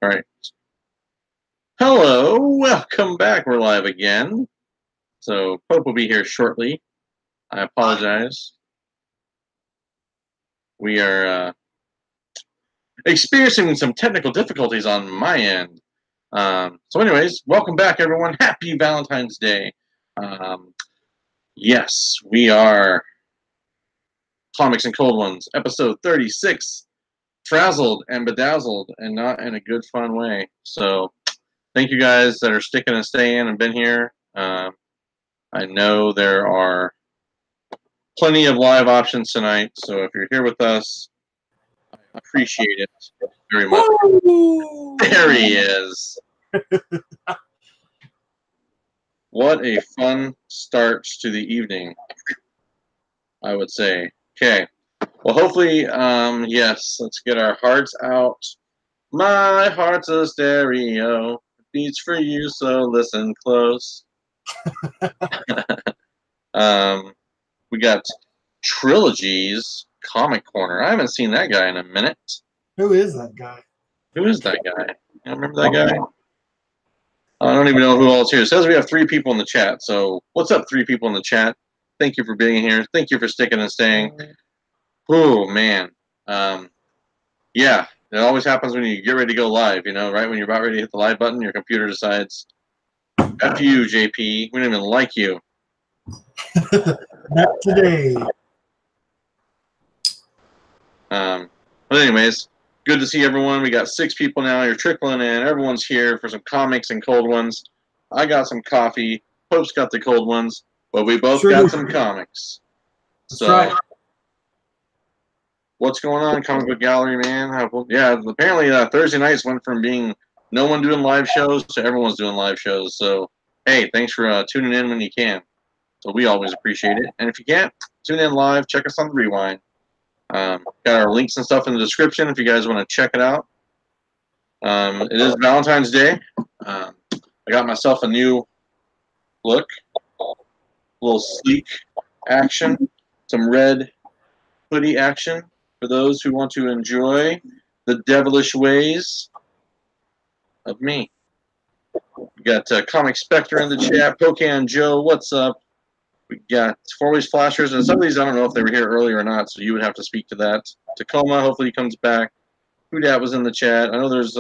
All right. Hello, welcome back. We're live again. So Pope will be here shortly. I apologize. We are experiencing some technical difficulties on my end. So anyways, welcome back, everyone. Happy Valentine's Day. Yes, we are Comics and Cold Ones, episode 36. Frazzled and bedazzled, and not in a good, fun way. So thank you guys that are sticking and staying and been here. I know there are plenty of live options tonight, so if you're here with us, I appreciate it very much. Woo! There he is. What a fun start to the evening, I would say. Okay. Well, hopefully, yes, let's get our hearts out. My heart's a stereo. It beats for you, so listen close. We got Trilogy's Comic Corner. I haven't seen that guy in a minute. Who is that guy? Who is that guy? You remember that guy? I don't even know who all is here. It says we have 3 people in the chat. So what's up, 3 people in the chat? Thank you for being here. Thank you for sticking and staying. Oh, man. Yeah, it always happens when you get ready to go live, you know, right? When you're about ready to hit the live button, your computer decides, F you, JP. We don't even like you. Not today. But anyways, good to see everyone. We got 6 people now. You're trickling in. Everyone's here for some comics and cold ones. I got some coffee. Pope's got the cold ones, but we both got some comics. That's right. What's going on, Comic Book Gallery, man? Yeah, apparently Thursday nights went from being no one doing live shows to everyone's doing live shows. So, hey, thanks for tuning in when you can. So we always appreciate it. And if you can't, tune in live. Check us on the Rewind. Got our links and stuff in the description if you guys want to check it out. It is Valentine's Day. I got myself a new look. A little sleek action. Some red hoodie action for those who want to enjoy the devilish ways of me. We got Comic Spectre in the chat. Pocan Joe, what's up? We got Four Ways Flashers, and some of these I don't know if they were here earlier or not, so you would have to speak to that. Tacoma, hopefully he comes back. Who Dat was in the chat. I know there's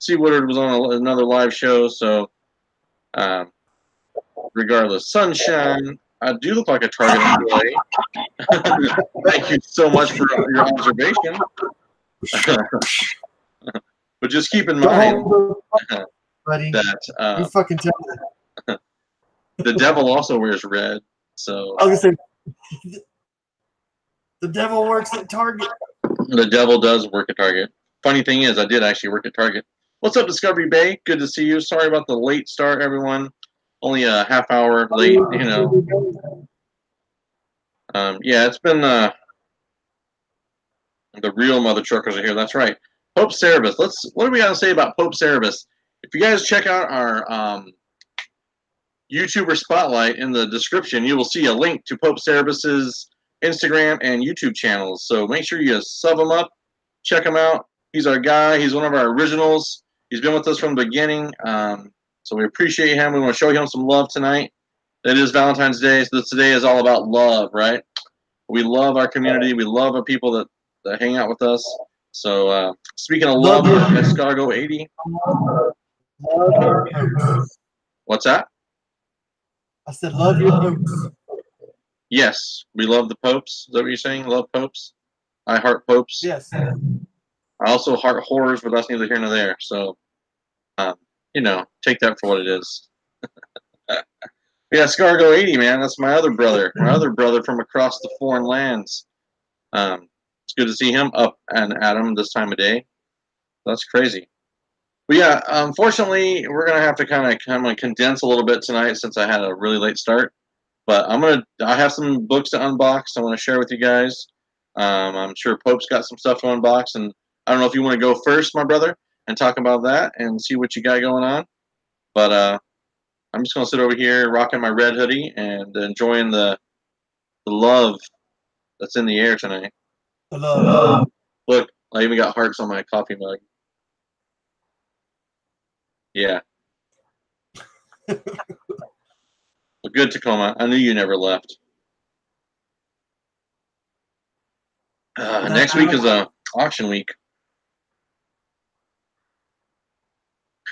C. Woodard was on another live show, so regardless. Sunshine, I do look like a Target employee. Thank you so much for your observation. But just keep in mind buddy, that you fucking tell me. The devil also wears red. So I was gonna say the devil works at Target. The devil does work at Target. Funny thing is, I did actually work at Target. What's up, Discovery Bay? Good to see you. Sorry about the late start, everyone. Only a half hour late, you know. Yeah, it's been the real mother truckers are here. That's right. Pope Cerebus. What do we got to say about Pope Cerebus? If you guys check out our YouTuber Spotlight in the description, you will see a link to Pope Cerebus's Instagram and YouTube channels. So make sure you sub him up, check him out. He's our guy. He's one of our originals. He's been with us from the beginning. So we appreciate him. We want to show him some love tonight. It is Valentine's Day, so today is all about love, right? We love our community. We love the people that hang out with us. So speaking of love, Escargo 80. What's that? I said, love your popes. Yes, we love the popes. Is that what you're saying? Love popes? I heart popes. Yes. I also heart horrors, but that's neither here nor there. So, you know, take that for what it is. Yeah, Scargo 80, man. That's my other brother. My other brother from across the foreign lands. It's good to see him up and at him this time of day. That's crazy. But yeah, unfortunately, we're gonna have to kind of condense a little bit tonight since I had a really late start. But I have some books to unbox. I want to share with you guys. I'm sure Pope's got some stuff to unbox, and I don't know if you want to go first, my brother, and talk about that and see what you got going on. But I'm just gonna sit over here, rocking my red hoodie, and enjoying the love that's in the air tonight. The love. Look, I even got hearts on my coffee mug. Yeah. Well, good, Tacoma. I knew you never left. Next week is auction week.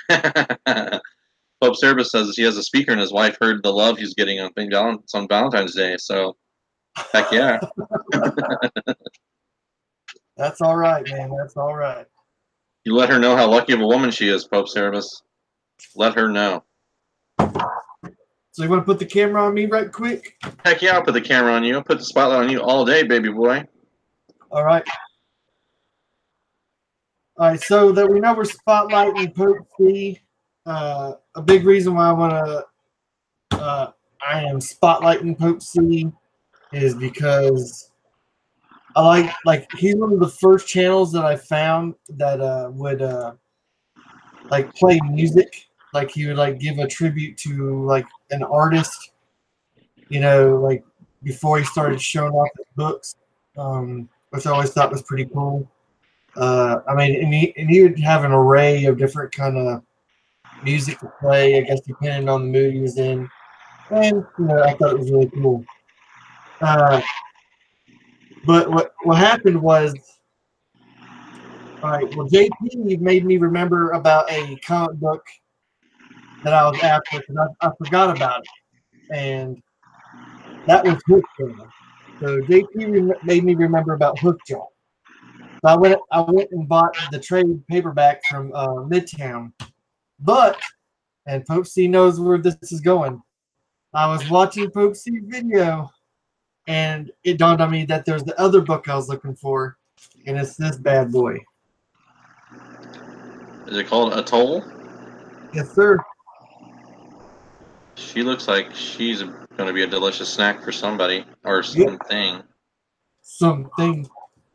Pope Cerebus says he has a speaker and his wife heard the love he's getting on Valentine's Day. So, heck yeah. That's all right, man. That's all right. You let her know how lucky of a woman she is, Pope Cerebus. Let her know. So you want to put the camera on me right quick? Heck yeah, I'll put the camera on you. I'll put the spotlight on you all day, baby boy. All right. All right, so that we know we're spotlighting Pope C. A big reason why I am spotlighting Pope C is because I like he's one of the first channels that I found that would like play music. Like he would like give a tribute to like an artist, you know, like before he started showing off his books, which I always thought was pretty cool. I mean, and he would have an array of different kind of music to play, I guess, depending on the mood he was in. And, you know, I thought it was really cool. But what happened was, all right, well, JP made me remember about a comic book that I was after because I forgot about it. And that was Hookjaw. So JP made me remember about Hookjaw. So I went and bought the trade paperback from Midtown. But, and Pope C knows where this is going. I was watching Pope C's video, and it dawned on me that there's the other book I was looking for, and it's this bad boy. Is it called Atoll? Yes, sir. She looks like she's going to be a delicious snack for somebody or something. Yep. Something.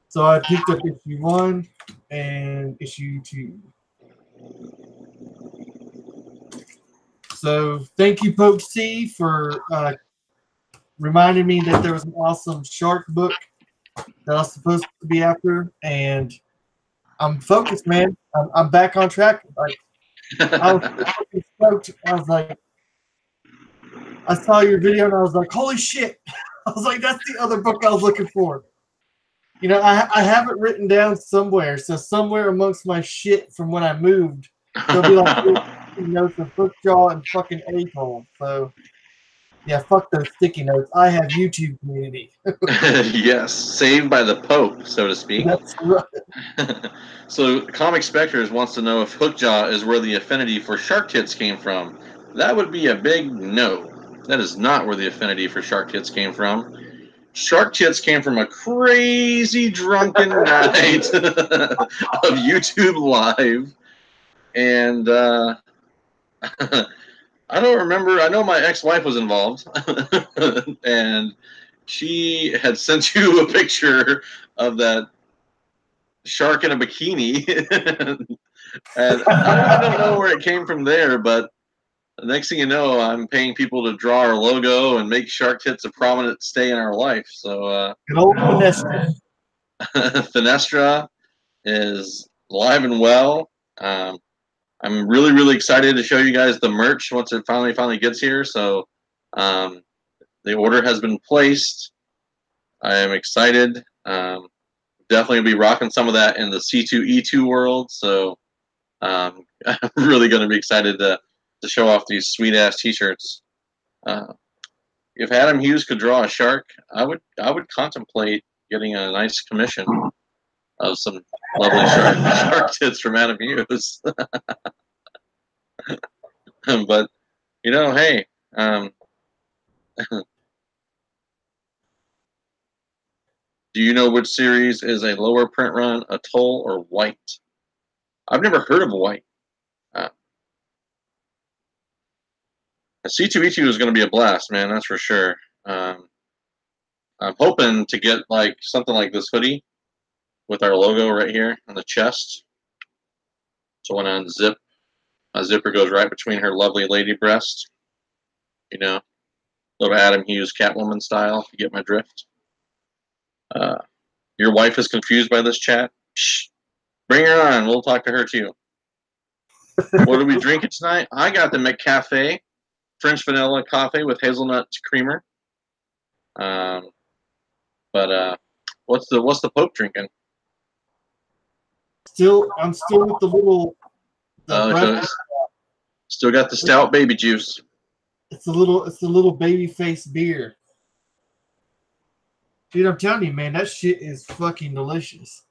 So I picked up issue 1 and issue 2. So thank you, Pope C, for reminding me that there was an awesome shark book that I was supposed to be after, and I'm focused, man. I'm back on track. Like I was stoked. I was like, I saw your video and I was like, holy shit! I was like, that's the other book I was looking for. You know, I have it written down somewhere. So somewhere amongst my shit from when I moved, there'll be like notes of Hookjaw and fucking Atoll. So yeah, fuck those sticky notes. I have YouTube community. Yes, saved by the Pope, so to speak. That's right. So Comic Spectres wants to know if Hookjaw is where the affinity for shark tits came from. That would be a big no. That is not where the affinity for shark tits came from. Shark tits came from a crazy drunken night of YouTube Live, and I don't remember. I know my ex-wife was involved, and she had sent you a picture of that shark in a bikini, and I don't know where it came from there, but the next thing you know, I'm paying people to draw our logo and make shark tits a prominent stay in our life. So, Good old Finestra. Finestra is alive and well. I'm really, really excited to show you guys the merch once it finally gets here. So, the order has been placed. I am excited. Definitely be rocking some of that in the C2E2 world. So, I'm really going to be excited to show off these sweet ass T-shirts. If Adam Hughes could draw a shark, I would contemplate getting a nice commission of some lovely shark tits from Adam Hughes. But you know, hey, do you know which series is a lower print run, Atoll or White? I've never heard of White. C2E2 is going to be a blast, man. That's for sure. I'm hoping to get like something like this hoodie with our logo right here on the chest. So when I unzip, a zipper goes right between her lovely lady breast. You know, little Adam Hughes Catwoman style. If you get my drift. Your wife is confused by this chat. Shh, bring her on. We'll talk to her too. What are we drinking tonight? I got the McCafe French vanilla coffee with hazelnut creamer. Um, but what's the Pope drinking? I'm still with the Oh, breath. so still got the stout baby juice. It's a little baby face beer. Dude, I'm telling you, man, that shit is fucking delicious.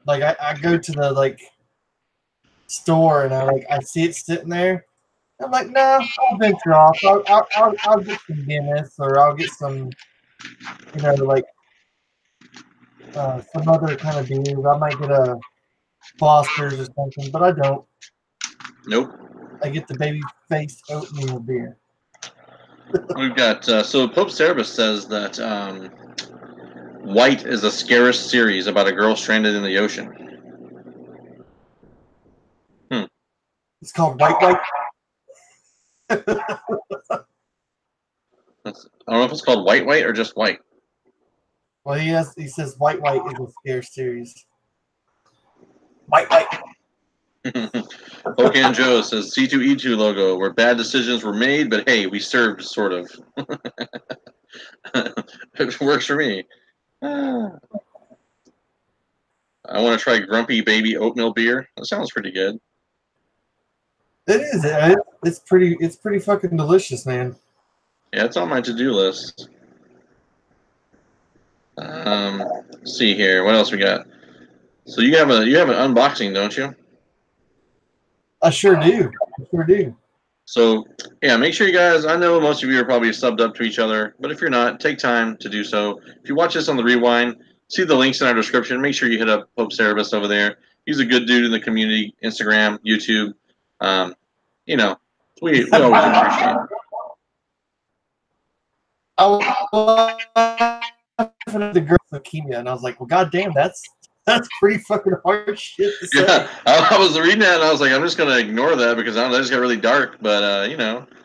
Like I go to the store and I see it sitting there. I'm like, no, I'll venture off. I'll get some Guinness or I'll get some, some other kind of beers. I might get a Foster's or something, but I don't. Nope. I get the baby faced oatmeal beer. We've got so Pope Cerebus says that White is a Scarus series about a girl stranded in the ocean. It's called White White. I don't know if it's called White or just White. Well, he says White White is a scarce series. White White. Pocan Joe says C2E2 logo where bad decisions were made, but hey, we served sort of. It works for me. I want to try Grumpy Baby Oatmeal Beer. That sounds pretty good. It is. It's pretty fucking delicious, man. Yeah, it's on my to-do list. Let's see here. What else we got? So you have an unboxing, don't you? I sure do. So yeah, make sure you guys. I know most of you are probably subbed up to each other, but if you're not, take time to do so. If you watch this on the rewind, see the links in our description. Make sure you hit up Pope Cerebus over there. He's a good dude in the community, Instagram, YouTube. You know, we always appreciate it. I was laughing at the girl with leukemia, and I was like, "Well, goddamn, that's pretty fucking hard shit to say." Yeah, I was reading that and I was like, I'm just gonna ignore that because I don't know, that just got really dark. But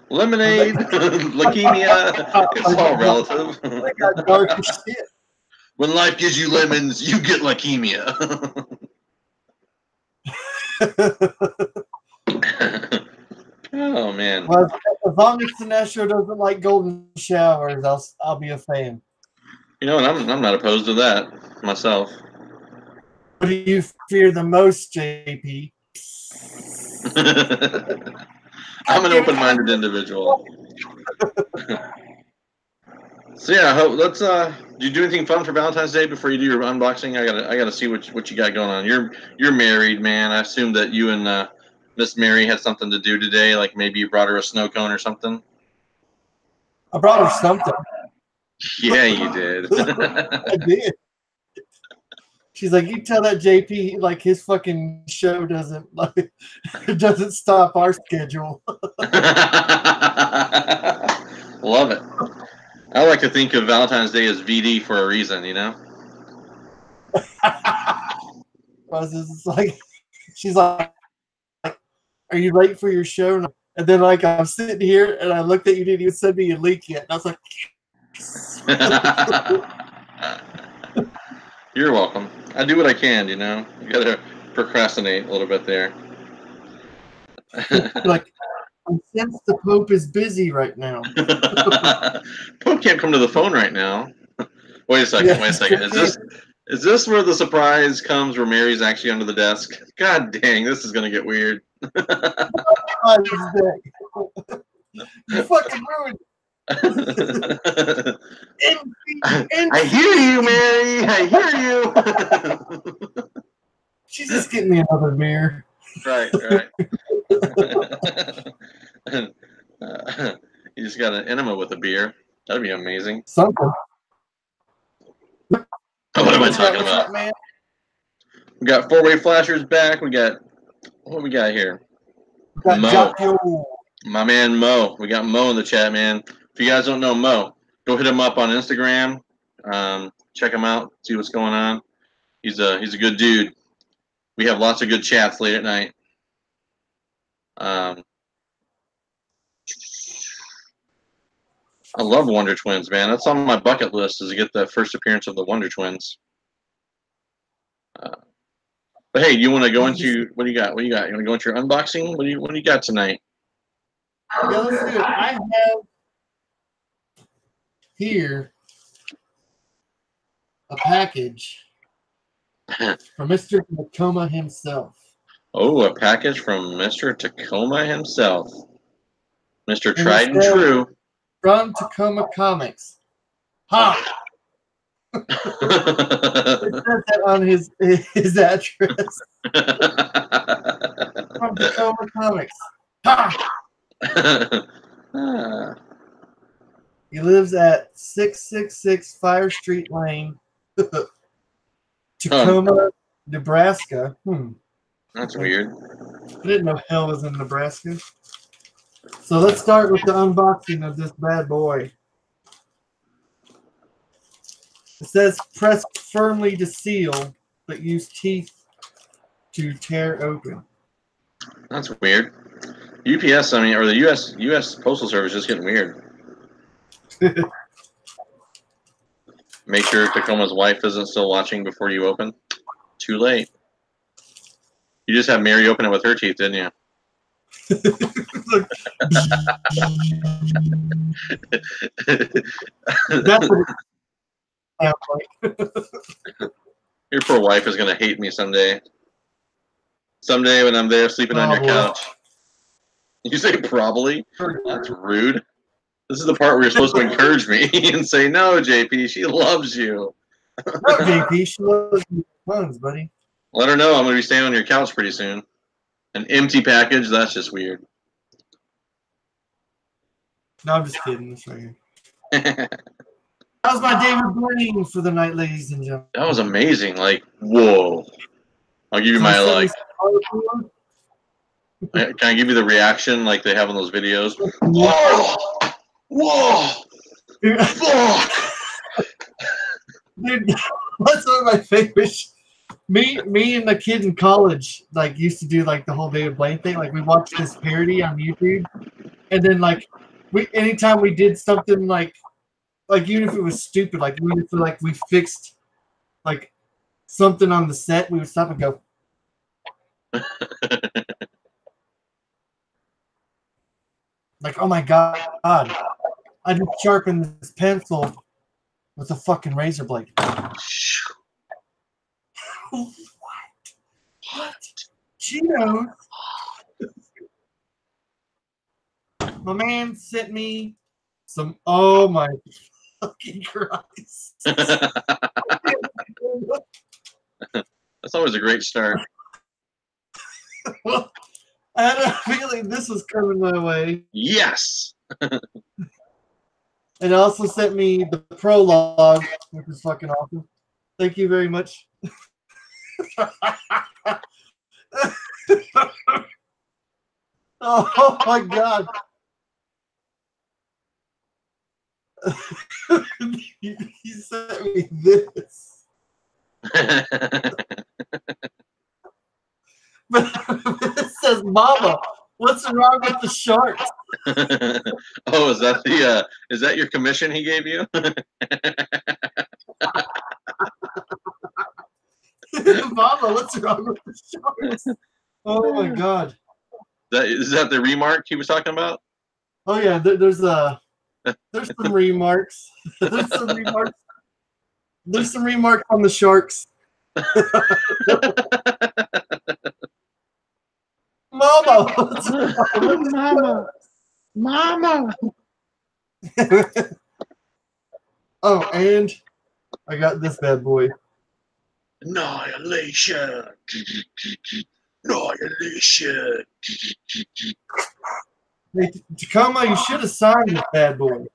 lemonade, leukemia, it's all relative. That got dark as shit. When life gives you lemons, you get leukemia. Oh man. Well, as long as Sinestro doesn't like golden showers, I'll be a fan. You know, and I'm not opposed to that myself. What do you fear the most, JP? I'm an open-minded individual. So yeah, I hope let's do you do anything fun for Valentine's Day before you do your unboxing? I gotta see what you got going on. You're married, man. I assume that you and Miss Mary had something to do today, like maybe you brought her a snow cone or something. I brought her something. Yeah, you did. I did. She's like, you tell that JP like his fucking show doesn't stop our schedule. Love it. I like to think of Valentine's Day as VD for a reason, you know. It's like, she's like, are you late for your show? And then like I'm sitting here and I looked at you, didn't even send me a link yet. And I was like, You're welcome. I do what I can, you know. You gotta procrastinate a little bit there. like, I sense the Pope is busy right now. Pope can't come to the phone right now. Wait a second. Is this where the surprise comes where Mary's actually under the desk? God dang, this is gonna get weird. You fucking ruined it. I hear you, Mary. I hear you. She's just getting me another beer. Right. You just got an enema with a beer. That'd be amazing. Something. What am I talking about? Man? We got four-way flashers back. What we got here? Mo. My man Mo. We got Mo in the chat, man. If you guys don't know Mo, go hit him up on Instagram. Check him out. See what's going on. He's a good dude. We have lots of good chats late at night. I love Wonder Twins, man. That's on my bucket list is to get the first appearance of the Wonder Twins. But hey, you want to go into what do you got? What do you got? You want to go into your unboxing? What do you got tonight? Yeah, let's do it. I have here a package from Mr. Tacoma himself. Oh, a package from Mr. Tacoma himself. Mr. And Tried and True. From Tacoma Comics. Ha! It says that on his address. From Tacoma Comics. Ha! He lives at 666 Fire Street Lane, Tacoma, Nebraska. That's weird. I didn't know hell was in Nebraska. So let's start with the unboxing of this bad boy. It says press firmly to seal, but use teeth to tear open. That's weird. UPS, I mean, or the U.S. Postal Service is getting weird. Make sure Tacoma's wife isn't still watching before you open. Too late. You just have Mary open it with her teeth, didn't you? That's what it sounds like. Your poor wife is going to hate me someday. Someday when I'm there sleeping on your couch. You say probably? That's rude. This is the part where you're supposed to encourage me and say, no, JP, she loves you. No, JP, she loves you tons, buddy. Let her know I'm going to be staying on your couch pretty soon. An empty package? That's just weird. No, I'm just kidding. That's right here. That was my David Blaine for the night, ladies and gentlemen. That was amazing. Like, whoa. I'll give you my, like... Can I give you the reaction like they have on those videos? Whoa! Whoa! Fuck! Dude, that's one of my favorites. Me and the kid in college like used to do like the whole David Blaine thing. Like we watched this parody on YouTube, and then like anytime we did something like even if it was stupid, like even if like we fixed like something on the set, we would stop and go. Like, oh my god, I just sharpened this pencil with a fucking razor blade. What? Cheetos? My man sent me some. Oh my fucking Christ! That's always a great start. Well, I had a feeling this was coming my way. Yes. And also sent me the prologue, which is fucking awesome. Thank you very much. Oh my god. He sent me this. But it says, "Mama, what's wrong with the sharks?" Oh, is that your commission he gave you? Mama, what's wrong with the sharks? Oh my god. Is that the remark he was talking about? Oh yeah, there's some remarks. There's some remarks. There's some remarks on the sharks. Mama, what's wrong? Mama. Oh, and I got this bad boy. Annihilation. Annihilation. Hey, Tacoma, you should have signed this bad boy.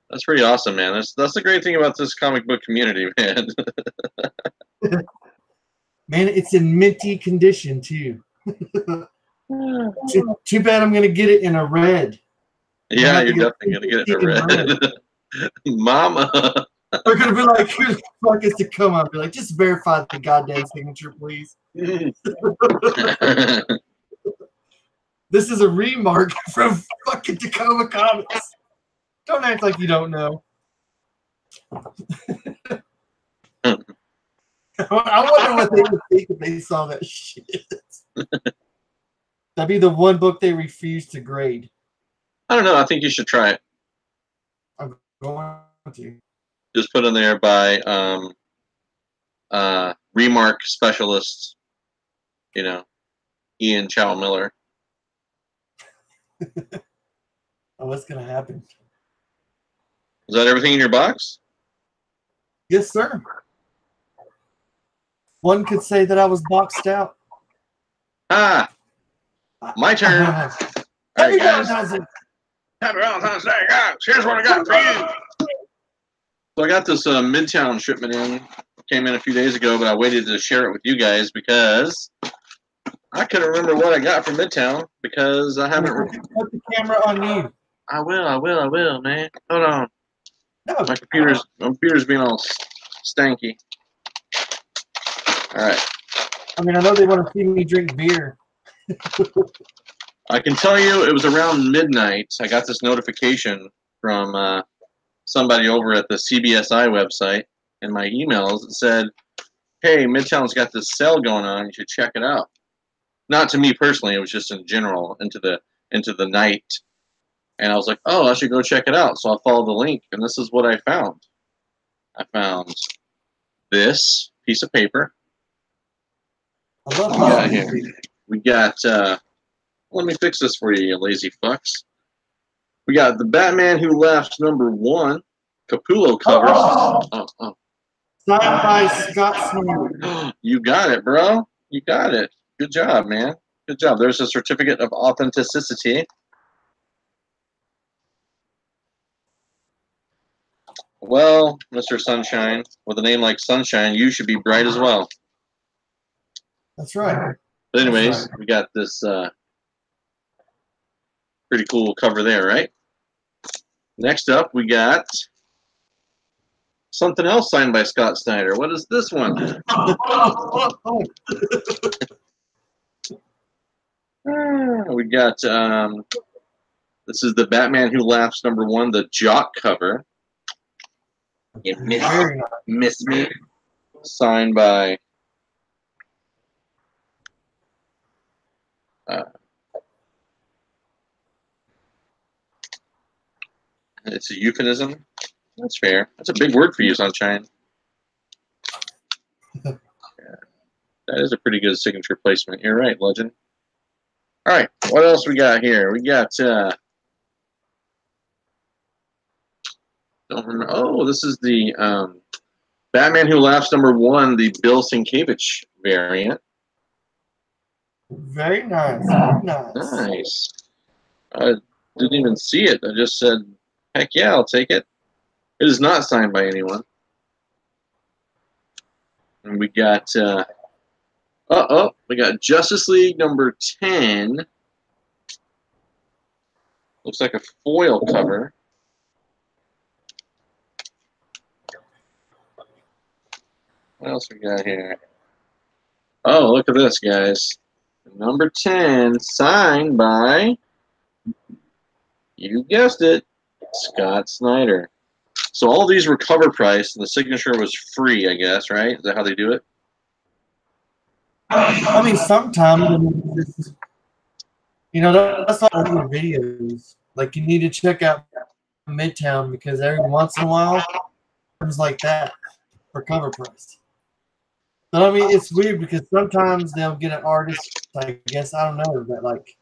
That's pretty awesome, man. That's the great thing about this comic book community, man. Man, it's in minty condition too. Too bad I'm gonna get it in a red. Yeah, you're definitely gonna get it in red. Mama. They're gonna be like, "Who the fuck is Tacoma?" I'll be like, "Just verify the goddamn signature, please." This is a remark from fucking Tacoma Comics. Don't act like you don't know. I wonder what they would think if they saw that shit. That'd be the one book they refuse to grade. I don't know. I think you should try it. I'm going to. Just put in there by remark specialist, Ian Chow Miller. Oh, what's gonna happen? Is that everything in your box? Yes, sir. One could say that I was boxed out. Ah, my turn. All right, guys. Happy Valentine's Day, guys. Here's what I got for you. So I got this Midtown shipment in. Came in a few days ago, but I waited to share it with you guys because I couldn't remember what I got from Midtown because I haven't. Put the camera on you. I will, man. Hold on. No. My computer's being all stanky. All right. I mean, I know they want to see me drink beer. I can tell you it was around midnight. I got this notification from somebody over at the CBSI website in my emails. It said, hey, Midtown's got this sale going on. You should check it out. Not to me personally. It was just in general into the night. And I was like, oh, I should go check it out. So I followed the link, and this is what I found. I found this piece of paper. I love here. We got, let me fix this for you, you lazy fucks. We got the Batman Who Laughs #1 Capullo covers. Oh. Signed by Scott Snyder. You got it, bro. You got it. Good job, man. Good job. There's a certificate of authenticity. Well, Mr. Sunshine, with a name like Sunshine, you should be bright as well. That's right. But anyways, we got this pretty cool cover there, right? Next up, we got something else signed by Scott Snyder. What is this one? We got, this is the Batman Who Laughs #1, the Jock cover. You miss me. Signed by it's a euphemism. That's fair. That's a big word for you, Sunshine. Yeah, that is a pretty good signature placement. You're right, Legend. All right, what else we got here? We got don't remember. Oh, this is the Batman Who Laughs #1, the Bill Sienkiewicz variant. Very nice. Very nice. Nice. I didn't even see it. I just said, heck yeah, I'll take it. It is not signed by anyone. And we got, we got Justice League #10. Looks like a foil cover. What else we got here? Oh, look at this, guys. #10, signed by, you guessed it, Scott Snyder. So all these were cover price, and the signature was free, I guess, right? Is that how they do it? I mean, sometimes, that's all over videos. Like, you need to check out Midtown because every once in a while, things like that for cover price. But I mean, it's weird because sometimes they'll get an artist. I guess I don't know, but like,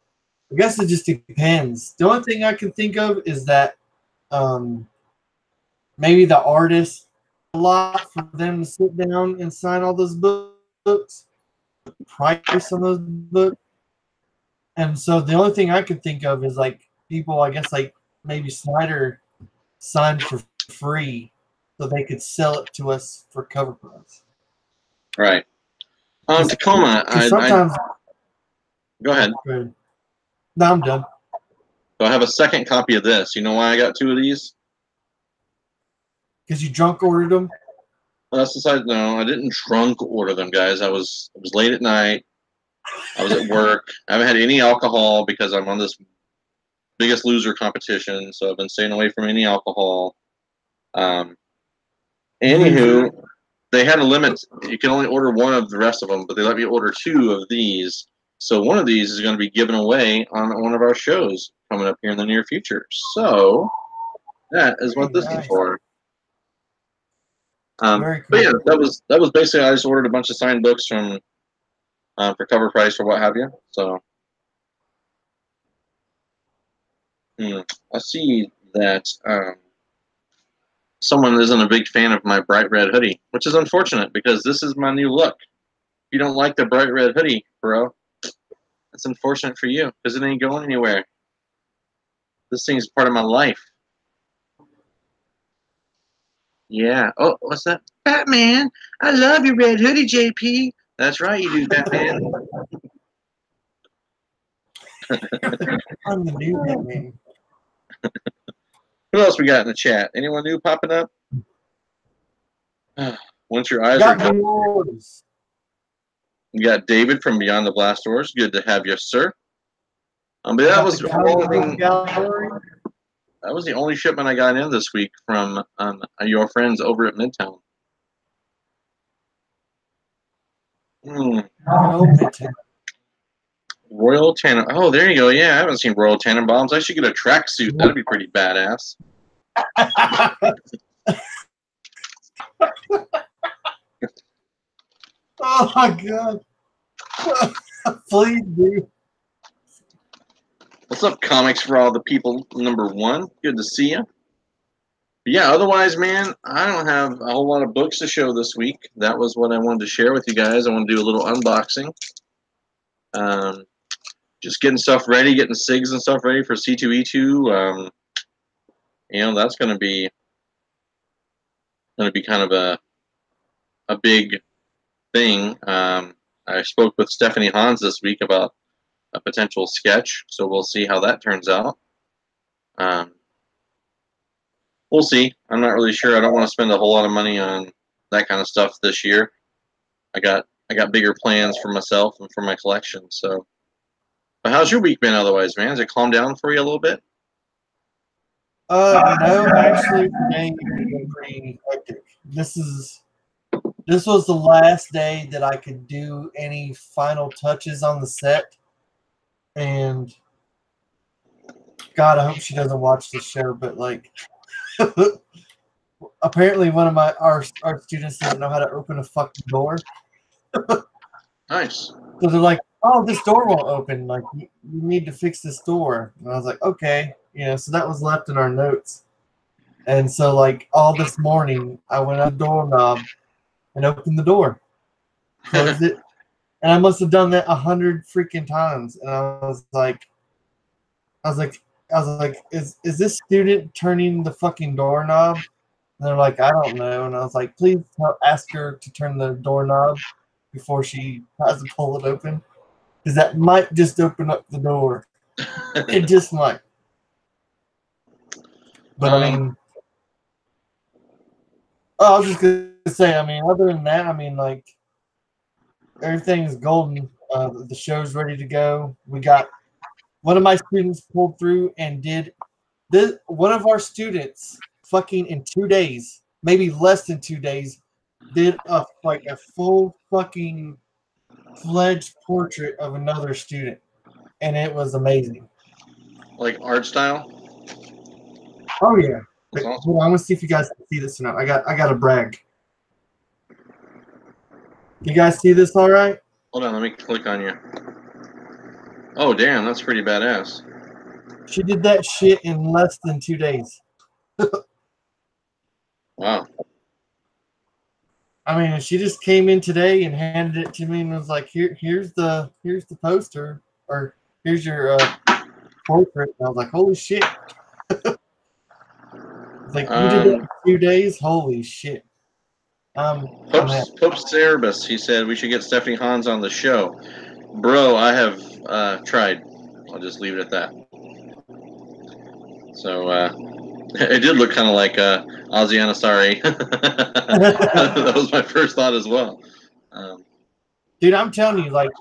I guess it just depends. The only thing I can think of is that maybe the artist a lot for them to sit down and sign all those books, the price on those books, and so the only thing I could think of is like people. I guess like maybe Snyder signed for free so they could sell it to us for cover price. Right. Tacoma, go ahead. No, I'm done. So I have a second copy of this. You know why I got 2 of these? Because you drunk ordered them? That's aside. No, I didn't drunk order them, guys. It was late at night. I was at work. I haven't had any alcohol because I'm on this Biggest Loser competition, so I've been staying away from any alcohol. Anywho, they had a limit. You can only order one of the rest of them, but they let me order 2 of these. So one of these is going to be given away on one of our shows coming up here in the near future. So that is what this is for. Very cool. But yeah, that was basically, I just ordered a bunch of signed books from for cover price or what have you. So I see that someone isn't a big fan of my bright red hoodie, which is unfortunate because this is my new look. If you don't like the bright red hoodie, bro, it's unfortunate for you because it ain't going anywhere. This thing's part of my life. Yeah. Oh, what's that? Batman. I love your red hoodie, JP. That's right, you do, Batman. I'm the new Batman. Who else we got in the chat? Anyone new popping up? Once your eyes Got are done. yours. We got David from Beyond the Blast Doors. Good to have you, sir. But that was the only shipment I got in this week from your friends over at Midtown. Royal Tannen. Oh, there you go. Yeah, I haven't seen Royal Tannenbaums. I should get a tracksuit. That'd be pretty badass. Oh my god. Please do. What's up, Comics for All the People #1? Good to see you. But yeah, otherwise, man, I don't have a whole lot of books to show this week. That was what I wanted to share with you guys. I want to do a little unboxing. Just getting stuff ready, getting SIGs and stuff ready for C2E2. You know, that's going to be kind of a big thing. I spoke with Stephanie Hans this week about a potential sketch, so we'll see how that turns out. We'll see. I'm not really sure. I don't want to spend a whole lot of money on that kind of stuff this year. I got bigger plans for myself and for my collection. So, but how's your week been otherwise, man? Has it calmed down for you a little bit? No, actually, today has been pretty hectic. This was the last day that I could do any final touches on the set, and God, I hope she doesn't watch this show. But like, apparently, one of our students doesn't know how to open a fucking door. Nice. So they're like, "Oh, this door won't open. Like, you need to fix this door." And I was like, "Okay." So that was left in our notes. And so, like, all this morning, I went on the doorknob and opened the door, closed it, and I must have done that 100 freaking times. And I was like, is this student turning the fucking doorknob? And they're like, I don't know. And I was like, please ask her to turn the doorknob before she tries to pull it open, because that might just open up the door. It just might. But I mean, I was just gonna say, I mean, other than that, I mean, like, everything's golden. The show's ready to go. We got one of my students pulled through and did this. One of our students, fucking in 2 days, maybe less than 2 days, did a full fucking fledged portrait of another student, and it was amazing. Like art style? Oh yeah. That's awesome. Hold on, I want to see if you guys can see this or not. I got to brag. You guys see this all right? Hold on, let me click on you. Oh, damn, that's pretty badass. She did that shit in less than 2 days. Wow. I mean, she just came in today and handed it to me and was like, here's the poster, or here's your portrait. And I was like, holy shit. Like, you did that in 2 days? Holy shit. Pope Cerebus, he said we should get Stephanie Hans on the show. Bro, I have tried. I'll just leave it at that. So, it did look kind of like Ozzy Ansari. That was my first thought as well. Dude, I'm telling you, like,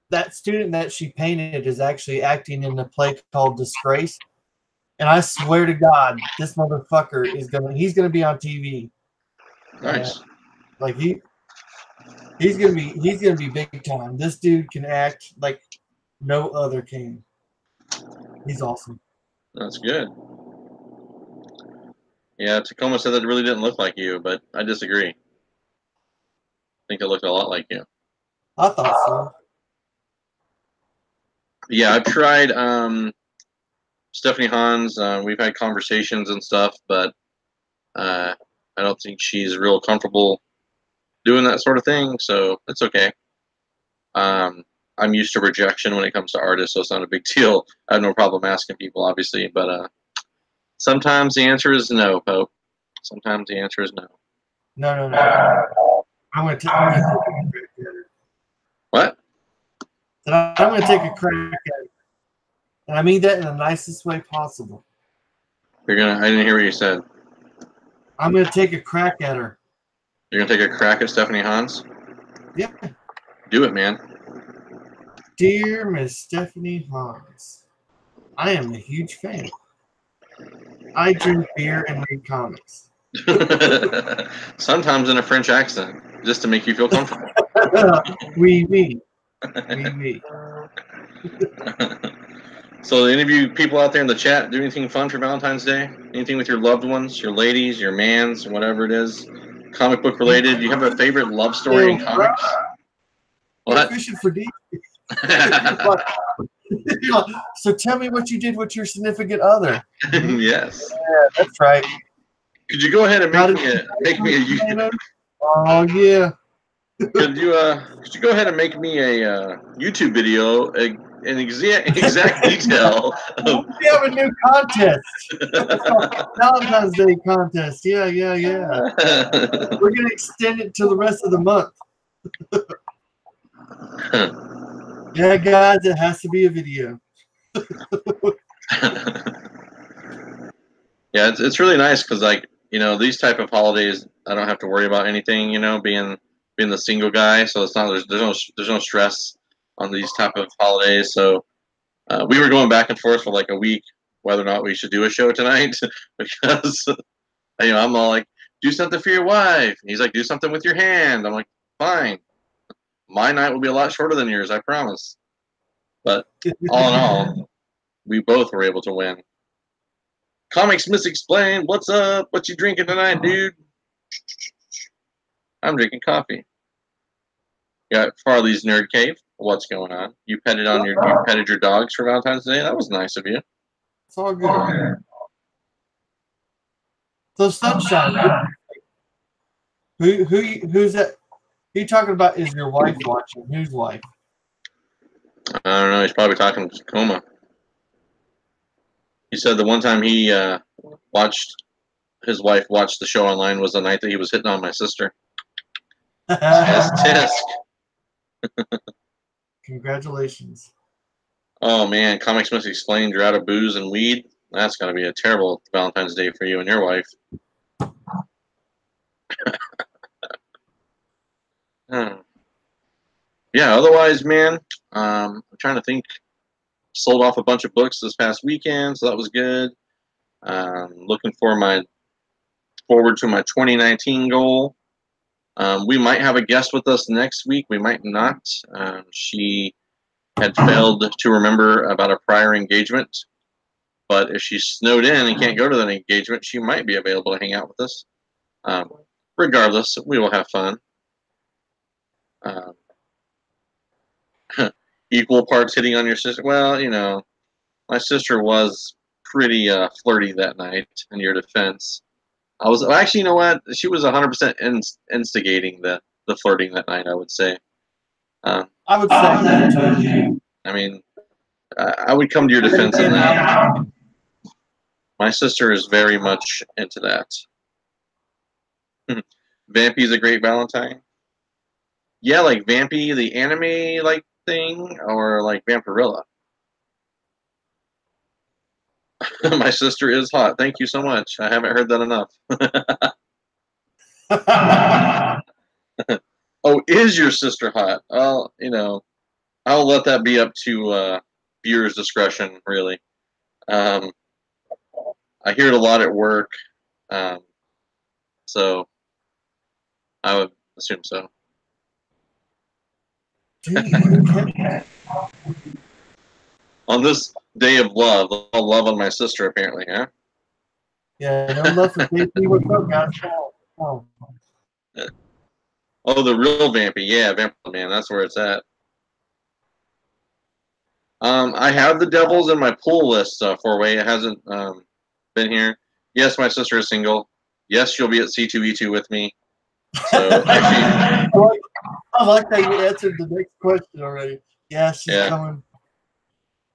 that student that she painted is actually acting in a play called Disgrace. And I swear to God, this motherfucker he's gonna be on TV. Nice. Like he's gonna be big time. This dude can act like no other can. He's awesome. That's good. Yeah, Tacoma said that it really didn't look like you, but I disagree. I think it looked a lot like you. I thought so. Yeah, I've tried Stephanie Hans. We've had conversations and stuff, but I don't think she's real comfortable doing that sort of thing, so it's okay. I'm used to rejection when it comes to artists, so it's not a big deal. I have no problem asking people, obviously, but sometimes the answer is no, Pope. Sometimes the answer is no. No. I'm gonna take a crack at it. What? And I'm gonna take a crack at it. And I mean that in the nicest way possible. You're gonna? I didn't hear what you said. I'm gonna take a crack at her. You're gonna take a crack at Stephanie Hans? Yeah. Do it, man. Dear Miss Stephanie Hans, I am a huge fan. I drink beer and read comics. Sometimes in a French accent, just to make you feel comfortable. Oui. So, any of you people out there in the chat do anything fun for Valentine's Day? Anything with your loved ones, your ladies, your mans, whatever it is, comic book related? Do you have a favorite love story in comics? What? Fishing for deep. So tell me what you did with your significant other. Yes. Yeah, that's right. Could you go ahead and make me a Oh yeah. Could you go ahead and make me a YouTube video, an exact detail of We have a new contest. Valentine's Day contest. Yeah. We're gonna extend it to the rest of the month. Yeah, guys, it has to be a video. Yeah, it's really nice because, like, these type of holidays, I don't have to worry about anything, being the single guy, so it's not there's no stress on these type of holidays. So we were going back and forth for like a week whether or not we should do a show tonight because I'm all like, do something for your wife. And he's like, do something with your hand. I'm like, fine. My night will be a lot shorter than yours, I promise. But all in all, we both were able to win. Comics Misexplained, what's up? What you drinking tonight, dude? I'm drinking coffee. Got Farley's Nerd Cave. What's going on? You petted your dogs for Valentine's Day? That was nice of you. It's all good. So Sunshine, who's that? Who you talking about? Is your wife watching? Whose wife? I don't know. He's probably talking to Tacoma. He said the one time he watched his wife watch the show online was the night that he was hitting on my sister. Tisk. Congratulations. Oh man, Comics Misexplained. You're out of booze and weed. That's gonna be a terrible Valentine's Day for you and your wife. Yeah, otherwise, man, I'm trying to think. Sold off a bunch of books this past weekend, so that was good. Looking forward to my 2019 goal. We might have a guest with us next week. We might not. She had failed to remember about a prior engagement, but if she's snowed in and can't go to that engagement, she might be available to hang out with us. Regardless, we will have fun. Equal parts hitting on your sister. Well, my sister was pretty flirty that night. In your defense, I was actually, you know what? She was 100% instigating the flirting that night. I would say. I would say that too. I mean, I would come to your defense on that. My sister is very much into that. Vampy's a great Valentine. Yeah, like Vampy, the anime like thing, or like Vampirilla. My sister is hot. Thank you so much. I haven't heard that enough. Oh, is your sister hot? Well, I'll let that be up to viewers' discretion, really. I hear it a lot at work. So I would assume so. On this day of love, all love on my sister, apparently, huh? Yeah, no love for JP. What's up, guys? Oh. Oh, the real Vampy. Yeah, Vampy Man. That's where it's at. I have the Devils in my pool list four-way. It hasn't been here. Yes, my sister is single. Yes, she'll be at C2E2 with me. So actually, I like that you answered the next question already. Yeah, she's coming.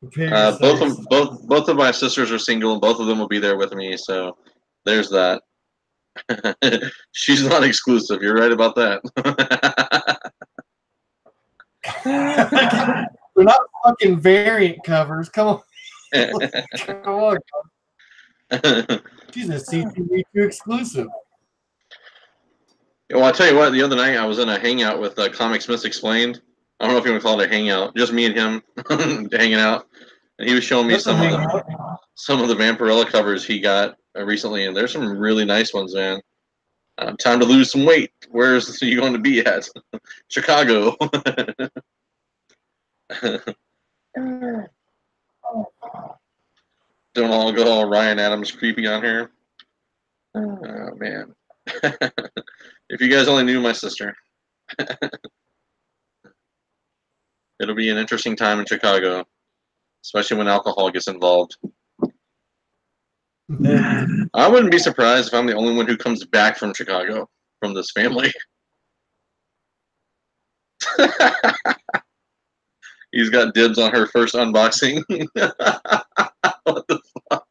Both of my sisters are single, and both of them will be there with me. So there's that. She's not exclusive. You're right about that. They're not fucking variant covers. Come on. Come on. She's a C2E2 exclusive. Well, I'll tell you what. The other night I was in a hangout with Comics Explained. I don't know if you want to call it a hangout. Just me and him hanging out, and he was showing me some of the Vampirella covers he got recently, and there's some really nice ones, man. Time to lose some weight. Where's you going to be at? Chicago. Don't all go all Ryan Adams creepy on here. Oh man. If you guys only knew my sister. It'll be an interesting time in Chicago, especially when alcohol gets involved. I wouldn't be surprised if I'm the only one who comes back from Chicago from this family. He's got dibs on her first unboxing. What the fuck?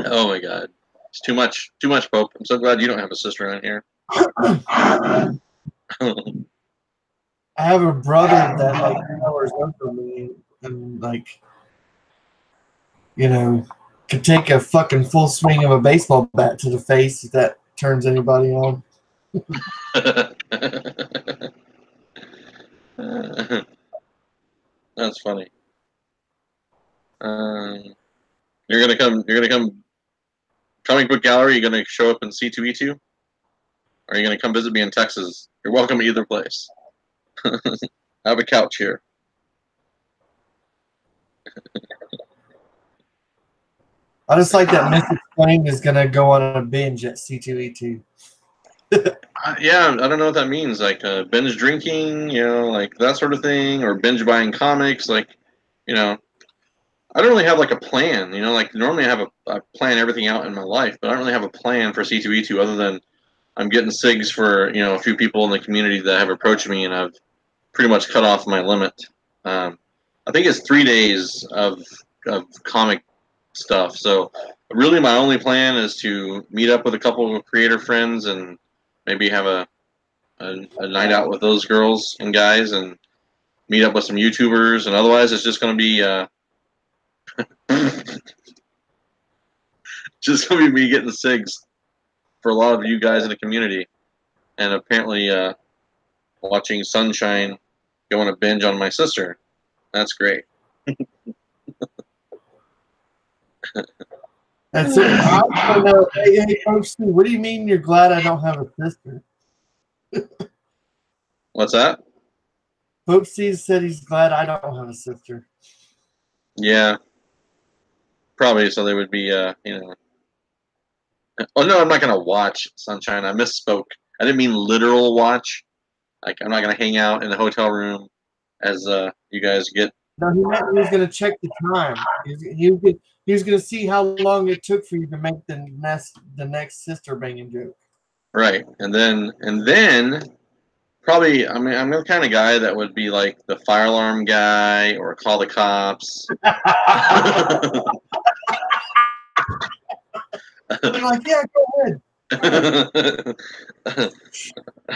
Oh my god. It's too much. Too much, Pope. I'm so glad you don't have a sister on here. I have a brother that like hours under me and like could take a fucking full swing of a baseball bat to the face if that turns anybody on. That's funny. You're gonna come comic book gallery. You're gonna show up in C2E2, or are you gonna come visit me in Texas? You're welcome either place. I have a couch here. I just like that Mrs. Flame is gonna go on a binge at C2E2. Yeah, I don't know what that means. Like binge drinking, like that sort of thing, or binge buying comics. Like, I don't really have like a plan. Like normally I plan everything out in my life, but I don't really have a plan for C2E2 other than I'm getting SIGs for a few people in the community that have approached me, and I've pretty much cut off my limit. I think it's 3 days of comic stuff. So really, my only plan is to meet up with a couple of creator friends and maybe have a night out with those girls and guys, and meet up with some YouTubers. And otherwise, it's just going to be just going to be me getting SIGs for a lot of you guys in the community, and apparently watching Sunshine go on a binge on my sister. That's great. That's it. Hey, Coach Stu, what do you mean you're glad I don't have a sister? What's that? Pope C said he's glad I don't have a sister. Yeah, probably so they would be, Oh no, I'm not gonna watch Sunshine. I misspoke. I didn't mean literal watch. Like I'm not gonna hang out in the hotel room as you guys get. No, he meant he was gonna check the time. He was gonna see how long it took for you to make the next sister banging joke. Right, and then probably, I mean, I'm the kind of guy that would be like the fire alarm guy or call the cops. You're like, yeah, go ahead.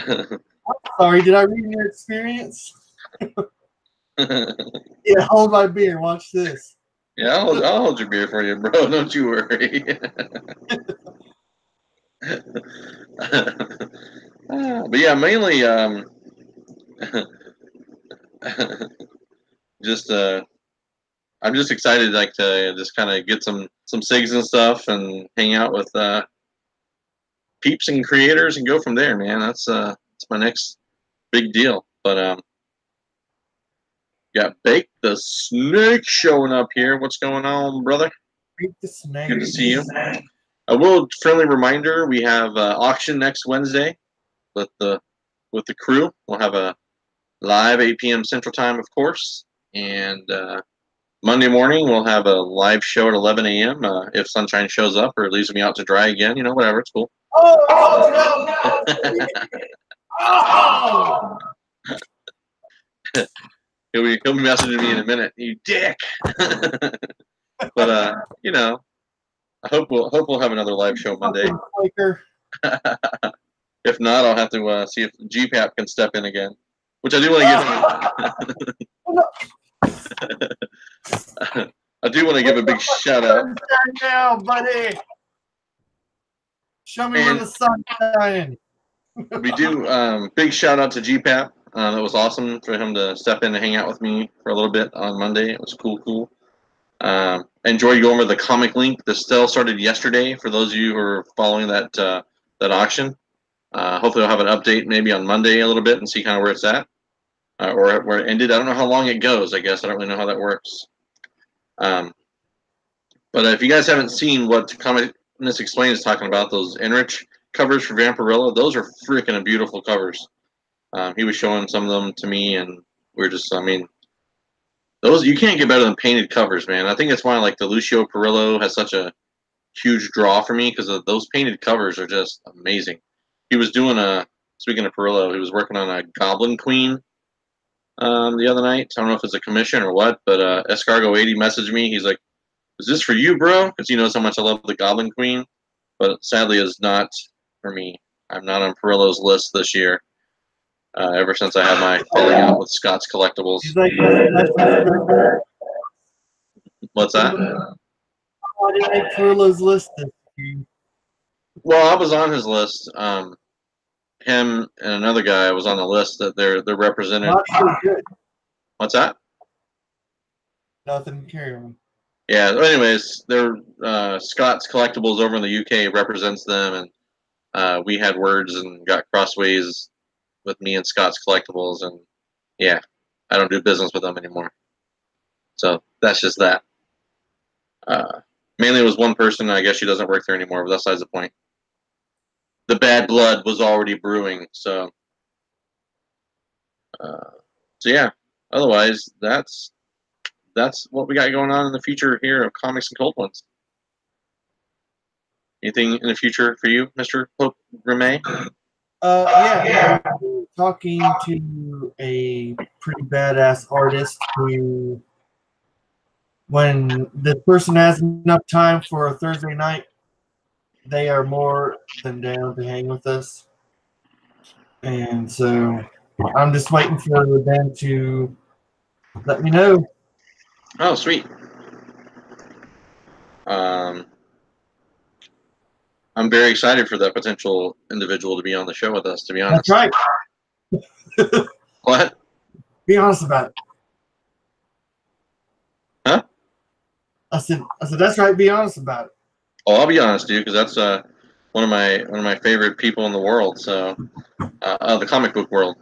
I'm sorry, did I read your experience? Yeah, hold my beer. Watch this. Yeah, I'll hold your beer for you, bro. Don't you worry. But yeah, mainly just I'm just excited like to just kind of get some some SIGs and stuff, and hang out with peeps and creators, and go from there, man. That's my next big deal. But got Bake the Snake showing up here. What's going on, brother? Bake the Snake. Good to see you. A little friendly reminder: we have auction next Wednesday with the crew. We'll have a live 8 p.m. Central Time, of course, and Monday morning we'll have a live show at 11 a.m. If Sunshine shows up or leaves me out to dry again, whatever, it's cool. Oh no! Oh! He'll be messaging me in a minute. You dick. But I hope we'll have another live show Monday. If not, I'll have to see if GPAP can step in again, which I do want to give. I do want to give a big shout out. Now, buddy. Show me where the sun's shining. We do big shout out to GPAP. That was awesome for him to step in and hang out with me for a little bit on Monday. It was cool. Enjoyed going over the comic link. The sale started yesterday. For those of you who are following that auction, hopefully I'll have an update maybe on Monday a little bit and see kind of where it's at or where it ended. I don't know how long it goes. I guess I don't really know how that works. But if you guys haven't seen what Comic Explained is talking about, those Enrich covers for Vampirella, those are freaking beautiful covers. He was showing some of them to me, and we're just, those, you can't get better than painted covers, man. I think that's why like the Lucio Perillo has such a huge draw for me, because those painted covers are just amazing. He was doing speaking of Perillo, he was working on a Goblin Queen the other night. I don't know if it's a commission or what, but Escargo80 messaged me. He's like, "Is this for you, bro?" Because he knows how much I love the Goblin Queen, but sadly is not for me. I'm not on Perillo's list this year. Ever since I had my falling out with Scott's Collectibles. What's that? I didn't make Perillo's list. Well, I was on his list. Him and another guy was on the list that they're represented. Not so good. What's that? Nothing. Carry on. Yeah. Anyways, they're Scott's Collectibles over in the UK represents them, and we had words and got crossways with me and Scott's Collectibles, and yeah, I don't do business with them anymore. So that's just that. Mainly it was one person, I guess she doesn't work there anymore, but that's besides the point. The bad blood was already brewing, so yeah. Otherwise, that's what we got going on in the future here of Comics and Cold Ones. Anything in the future for you, Mr. Pope Reme? Yeah, talking to a pretty badass artist who, when the person has enough time for a Thursday night, they are more than down to hang with us. And so I'm just waiting for them to let me know. Oh, sweet. I'm very excited for that potential individual to be on the show with us, to be honest. That's right. What? Be honest about it. Huh? I said that's right. Be honest about it. Oh, I'll be honest, dude, because that's one of my favorite people in the world. So, the comic book world.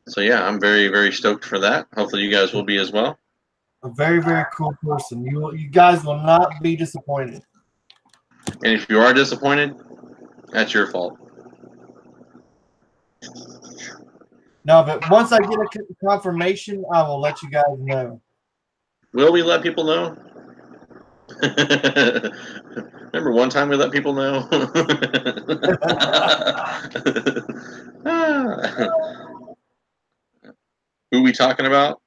So yeah, I'm very, very stoked for that. Hopefully, you guys will be as well. A very, very cool person. You guys will not be disappointed. And if you are disappointed, that's your fault. No, but once I get a confirmation, I will let you guys know. Will we let people know? Remember one time we let people know? Who we talking about?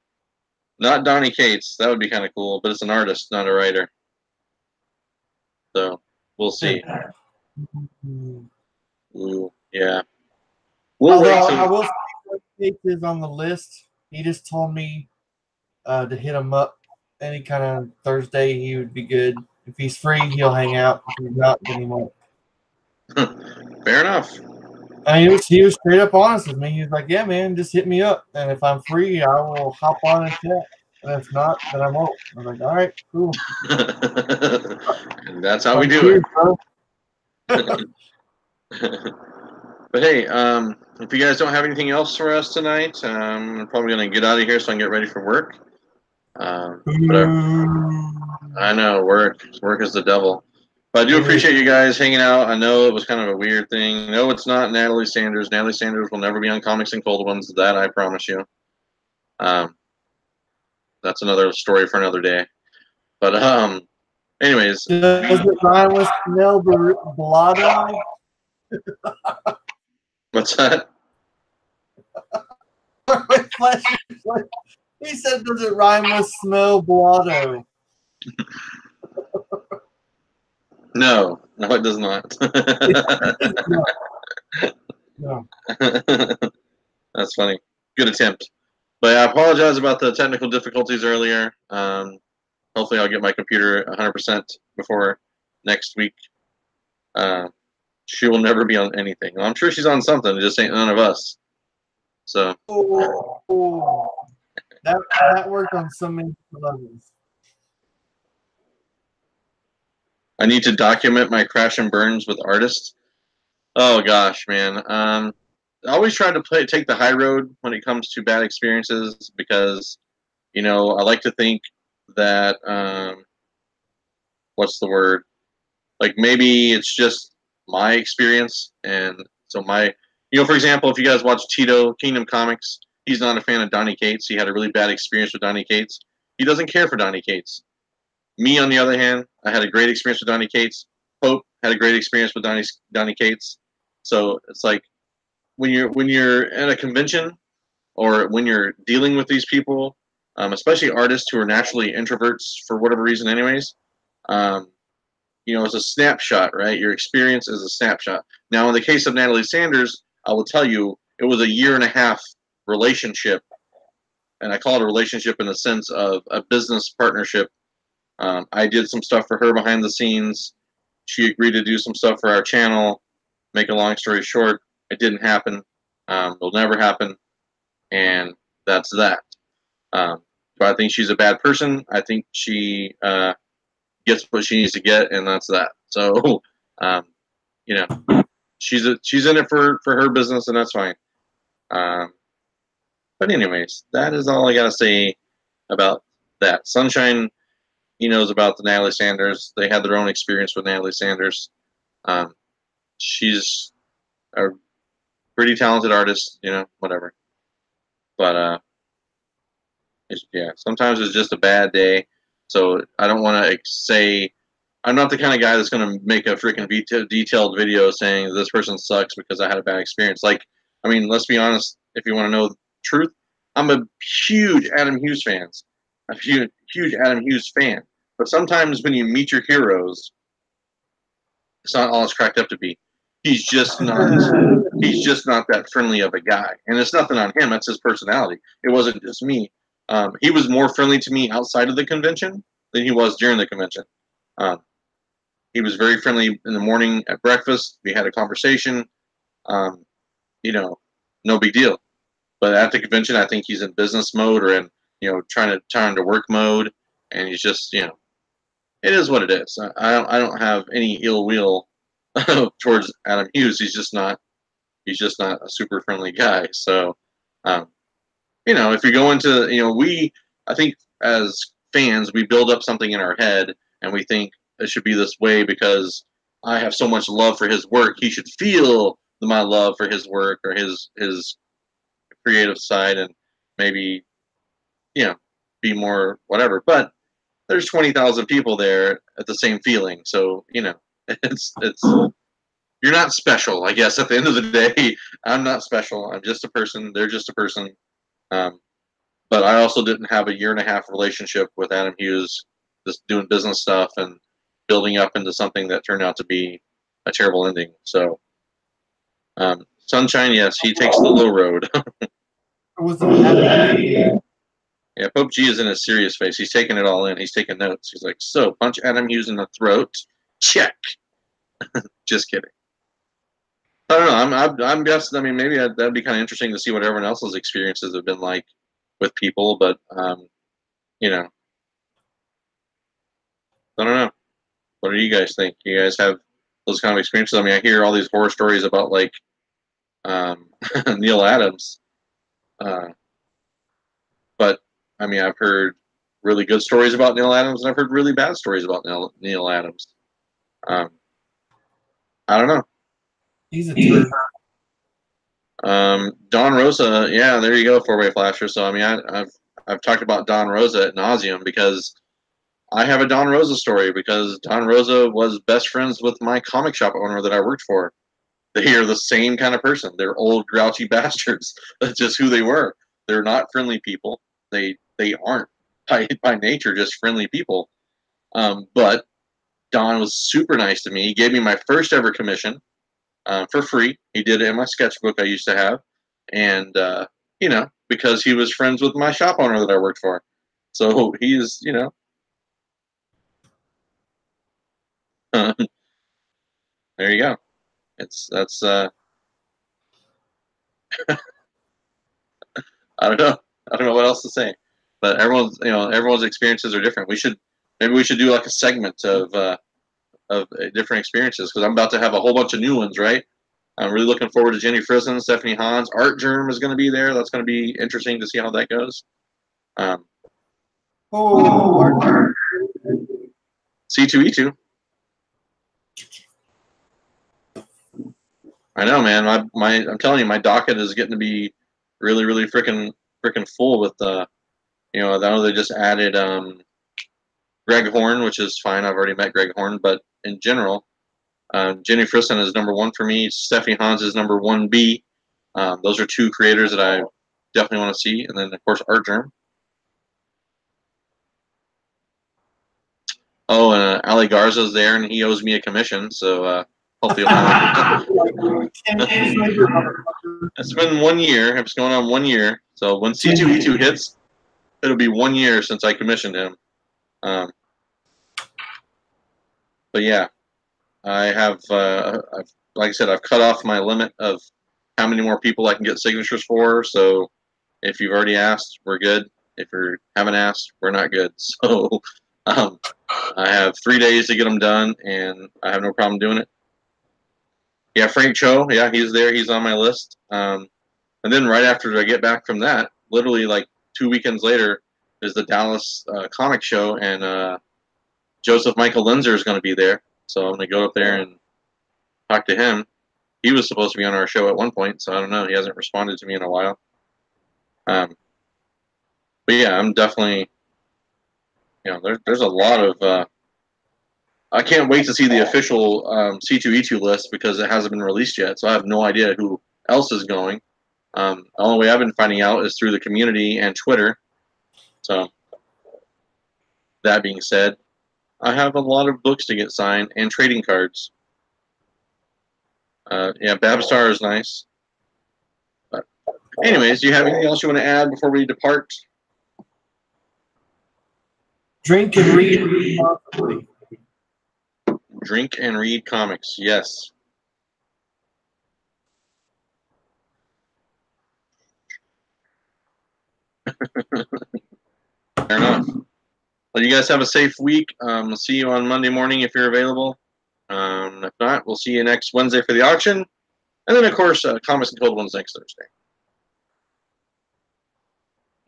Not Donnie Cates. That would be kind of cool, but it's an artist, not a writer. So we'll see. Ooh, yeah. We'll wait. I will say Cates is on the list. He just told me to hit him up any kind of Thursday. He would be good. If he's free, he'll hang out. If he's not, then he won't. Fair enough. And he was straight up honest with me. He was like, "Yeah, man, just hit me up, and if I'm free, I will hop on and chat." And if not, then I won't. I'm like, all right, cool. And that's how we Like, do cheers, bro. it. But hey, if you guys don't have anything else for us tonight, I'm probably gonna get out of here so I can get ready for work. But I know work is the devil. But I do appreciate you guys hanging out. I know it was kind of a weird thing. No, it's not Natalie Sanders. Natalie Sanders will never be on Comics and Cold Ones. That I promise you. That's another story for another day. But anyways, Does it rhyme with smell blotto? what's that? He said, does it rhyme with smell blotto? No, it does not. No. That's funny. Good attempt. But I apologize about the technical difficulties earlier. Hopefully, I'll get my computer 100% before next week. She will never be on anything. Well, I'm sure she's on something. It just ain't none of us. So. Oh, that worked on so many levels. I need to document my crash and burns with artists. Oh gosh, man. I always try to take the high road when it comes to bad experiences because, I like to think that what's the word? Like maybe it's just my experience, and so for example, if you guys watch Tito Kingdom Comics, he's not a fan of Donny Cates. He had a really bad experience with Donny Cates. He doesn't care for Donny Cates. Me, on the other hand, I had a great experience with Donny Cates. Pope had a great experience with Donny Cates. So it's like when you're at a convention or when you're dealing with these people, especially artists who are naturally introverts for whatever reason, anyways. It's a snapshot, right? Your experience is a snapshot. Now, in the case of Natalie Sanders, I will tell you it was a 1.5 year relationship, and I call it a relationship in the sense of a business partnership. I did some stuff for her behind the scenes. She agreed to do some stuff for our channel. Make a long story short, it didn't happen. It'll never happen, and that's that. But I think she's a bad person. I think she gets what she needs to get, and that's that. So, she's in it for her business, and that's fine. But anyways, that is all I gotta say about that. Sunshine, he knows about the Natalie Sanders. They had their own experience with Natalie Sanders. She's a pretty talented artist, whatever. But sometimes it's just a bad day. So I don't want to say I'm not the kind of guy that's going to make a freaking detailed video saying this person sucks because I had a bad experience. Let's be honest. If you want to know the truth, I'm a huge Adam Hughes fan. A huge Adam Hughes fan. But sometimes when you meet your heroes, it's not all it's cracked up to be. He's just not. He's just not that friendly of a guy, and it's nothing on him. That's his personality. It wasn't just me. He was more friendly to me outside of the convention than he was during the convention. He was very friendly in the morning at breakfast. We had a conversation. No big deal. But at the convention, I think he's in business mode or in trying to work mode, and he's just it is what it is. I don't have any ill will towards Adam Hughes. He's just not a super friendly guy. So, if you go into I think as fans we build up something in our head and we think it should be this way because I have so much love for his work. He should feel my love for his work or his creative side and maybe be more whatever. But there's 20,000 people there at the same feeling. So, it's you're not special, I guess, at the end of the day. I'm not special. I'm just a person. They're just a person. But I also didn't have a 1.5 year relationship with Adam Hughes, just doing business stuff and building up into something that turned out to be a terrible ending. So, Sunshine, yes, he takes the low road. Was it happy? Yeah, Pope G is in a serious face. He's taking it all in. He's taking notes. He's like, so, punch Adam Hughes in the throat. Check. Just kidding. I don't know. I'm guessing. Maybe that'd be kind of interesting to see what everyone else's experiences have been like with people. But you know, I don't know. What do you guys think? You guys have those kind of experiences? I mean, I hear all these horror stories about like Neil Adams, uh, but I mean, I've heard really good stories about Neil Adams, and I've heard really bad stories about Neil Adams. Um, I don't know. He's a turd. Don Rosa, yeah, there you go, four-way flasher. So I mean, I've talked about Don Rosa at nauseum because I have a Don Rosa story because Don Rosa was best friends with my comic shop owner that I worked for. They are the same kind of person. They're old, grouchy bastards. That's just who they were. They're not friendly people. They aren't by nature just friendly people. But Don was super nice to me. He gave me my first ever commission for free. He did it in my sketchbook I used to have, and you know, because he was friends with my shop owner that I worked for. So he's, you know, there you go. That's I don't know. I don't know what else to say. But everyone's experiences are different. Maybe we should do like a segment of different experiences because I'm about to have a whole bunch of new ones, right? I'm really looking forward to Jenny Frison, Stephanie Hans. Art Germ is going to be there. That's going to be interesting to see how that goes. C2E2. I know, man. I'm telling you, my docket is getting to be really, really freaking full with you know, I know they just added Greg Horn, which is fine. I've already met Greg Horn, but in general, Jenny Frison is #1 for me. Stephanie Hans is #1B. Those are two creators that I definitely want to see, and then of course Art Germ. Oh, and Ali Garza's there, and he owes me a commission, so hopefully he'll It's been 1 year. It's going on 1 year. So when C2E2 hits, it'll be 1 year since I commissioned him. But yeah, I have, like I said, I've cut off my limit of how many more people I can get signatures for. So if you've already asked, we're good. If you haven't asked, we're not good. So I have 3 days to get them done, and I have no problem doing it. Yeah, Frank Cho, yeah, he's there. He's on my list. And then right after I get back from that, literally like 2 weekends later, is the Dallas comic show, and Joseph Michael Linzer is going to be there. So I'm going to go up there and talk to him. He was supposed to be on our show at one point, so I don't know. He hasn't responded to me in a while. But yeah, I'm definitely, you know, there's a lot of. I can't wait to see the official C2E2 list because it hasn't been released yet, so I have no idea who else is going. The only way I've been finding out is through the community and Twitter. So, that being said, I have a lot of books to get signed and trading cards. Yeah, Babstar is nice. But anyways, do you have anything else you want to add before we depart? Drink and read responsibly. Drink and read comics, yes. Fair enough. Well, you guys have a safe week. We'll see you on Monday morning if you're available. If not, we'll see you next Wednesday for the auction. And then, of course, Comics and Cold Ones next Thursday.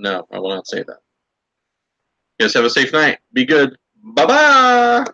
No, I will not say that. You guys have a safe night. Be good. Bye-bye.